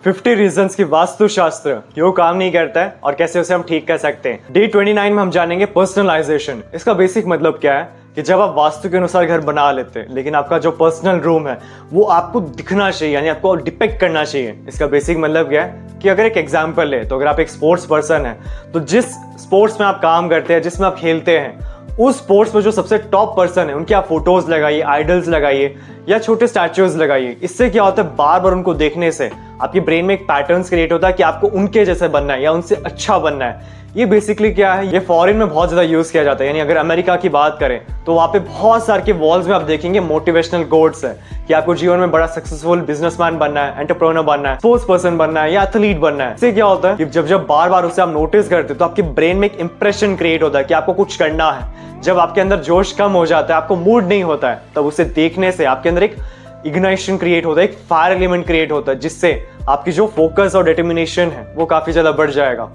50 reasons की वास्तुशास्त्र क्यों काम नहीं करता है और कैसे उसे हम ठीक कर सकते हैं। डे 29 में हम जानेंगे पर्सनलाइजेशन। इसका बेसिक मतलब क्या है कि जब आप वास्तु के अनुसार घर बना लेते हैं लेकिन आपका जो पर्सनल रूम है वो आपको दिखना चाहिए, यानी आपको डिपिक्ट करना चाहिए। इसका बेसिक मतलब क्या है कि अगर एक एग्जाम्पल ले तो अगर आप एक स्पोर्ट्स पर्सन है तो जिस स्पोर्ट्स में आप काम करते हैं, जिसमें आप खेलते हैं, उस स्पोर्ट्स में जो सबसे टॉप पर्सन है उनके आप फोटोज लगाइए, आइडल्स लगाइए या छोटे स्टैचूज लगाइए। इससे क्या होता है, बार बार उनको देखने से आपके ब्रेन में एक पैटर्न्स क्रिएट होता है कि आपको उनके जैसे बनना है या उनसे अच्छा बनना है। ये बेसिकली क्या है, ये फॉरेन में बहुत ज्यादा यूज किया जाता है। यानी अगर अमेरिका की बात करें तो वहां पे बहुत सारे के वॉल्स में आप देखेंगे मोटिवेशनल कोट्स है कि आपको जीवन में बड़ा सक्सेसफुल बिजनेसमैन बनना है, एंटरप्रेन्योर बनना है, स्पोर्ट्स पर्सन बनना है या एथलीट बनना है। इससे क्या होता है कि जब बार बार उसे आप नोटिस करते हो तो आपके ब्रेन में एक इंप्रेशन क्रिएट होता है कि आपको कुछ करना है। जब आपके अंदर जोश कम हो जाता है, आपको मूड नहीं होता है, तब उसे देखने से आपके अंदर एक इग्नाइशन क्रिएट होता है, एक फायर एलिमेंट क्रिएट होता है, जिससे आपकी जो फोकस और डिटर्मिनेशन है वो काफी ज्यादा बढ़ जाएगा।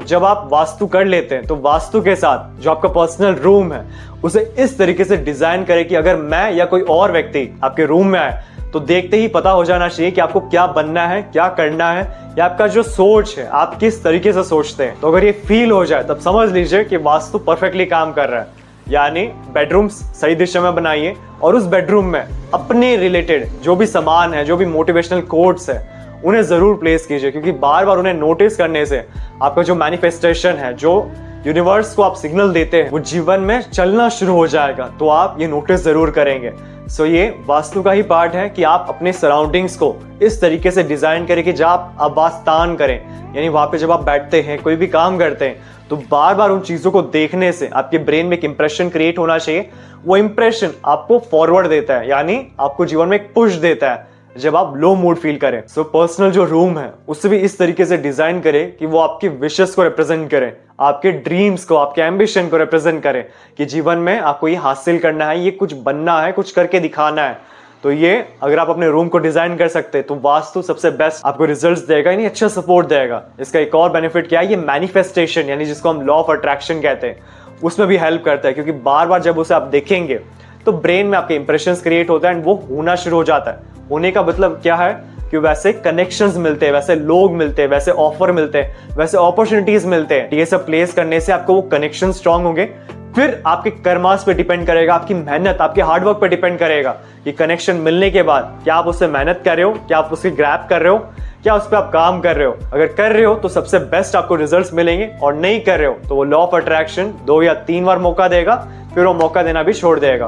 जब आप वास्तु कर लेते हैं तो वास्तु के साथ जो आपका पर्सनल रूम है उसे इस तरीके से डिजाइन करें कि अगर मैं या कोई और व्यक्ति आपके रूम में आए तो देखते ही पता हो जाना चाहिए कि आपको क्या बनना है, क्या करना है, या आपका जो सोच है आप किस तरीके से सोचते हैं। तो अगर ये फील हो जाए तब समझ लीजिए कि वास्तु परफेक्टली काम कर रहा है। यानी बेडरूम्स सही दिशा में बनाइए और उस बेडरूम में अपने रिलेटेड जो भी सामान है, जो भी मोटिवेशनल कोट्स है, उन्हें जरूर प्लेस कीजिए, क्योंकि बार बार उन्हें नोटिस करने से आपका जो मैनिफेस्टेशन है, जो यूनिवर्स को आप सिग्नल देते हैं, वो जीवन में चलना शुरू हो जाएगा। तो आप ये नोटिस जरूर करेंगे। ये वास्तु का ही पार्ट है कि आप अपने सराउंडिंग्स को इस तरीके से डिजाइन करें कि जब आप आबास्तान करें, यानी वहां पे जब आप बैठते हैं, कोई भी काम करते हैं, तो बार बार उन चीजों को देखने से आपके ब्रेन में एक इंप्रेशन क्रिएट होना चाहिए। वो इंप्रेशन आपको फॉरवर्ड देता है, यानी आपको जीवन में एक पुश देता है जब आप लो मूड फील करें। पर्सनल जो रूम है उससे भी इस तरीके से डिजाइन करें कि वो आपकी विशेस को रिप्रेजेंट करे, आपके ड्रीम्स को, आपके एम्बिशन को रिप्रेजेंट करे कि जीवन में आपको ये हासिल करना है, ये कुछ बनना है, कुछ करके दिखाना है। तो ये अगर आप अपने रूम को डिजाइन कर सकते हैं तो वास्तु सबसे बेस्ट आपको रिजल्ट्स देगा, यानी अच्छा सपोर्ट देगा। इसका एक और बेनिफिट क्या है, ये मैनिफेस्टेशन यानी जिसको हम लॉ ऑफ अट्रैक्शन कहते हैं, उसमें भी हेल्प करता है, क्योंकि बार बार जब उसे आप देखेंगे तो ब्रेन में आपके इंप्रेशंस क्रिएट होता है एंड वो होना शुरू हो जाता है। होने का मतलब क्या है कि वैसे कनेक्शंस मिलते हैं, वैसे लोग मिलते हैं, वैसे ऑफर मिलते हैं, वैसे अपॉर्चुनिटीज मिलते हैं। ये सब प्लेस करने से आपको वो कनेक्शन स्ट्रांग होंगे। फिर आपके कर्मास पे डिपेंड करेगा, आपकी मेहनत, आपके हार्डवर्क पे डिपेंड करेगा कि कनेक्शन मिलने के बाद क्या आप उससे मेहनत कर रहे हो, क्या आप उसकी ग्रैब कर रहे हो, क्या उस पर आप काम कर रहे हो। अगर कर रहे हो तो सबसे बेस्ट आपको रिजल्ट्स मिलेंगे, और नहीं कर रहे हो तो वो लॉ ऑफ अट्रैक्शन 2 या 3 बार मौका देगा, फिर वो मौका देना भी छोड़ देगा।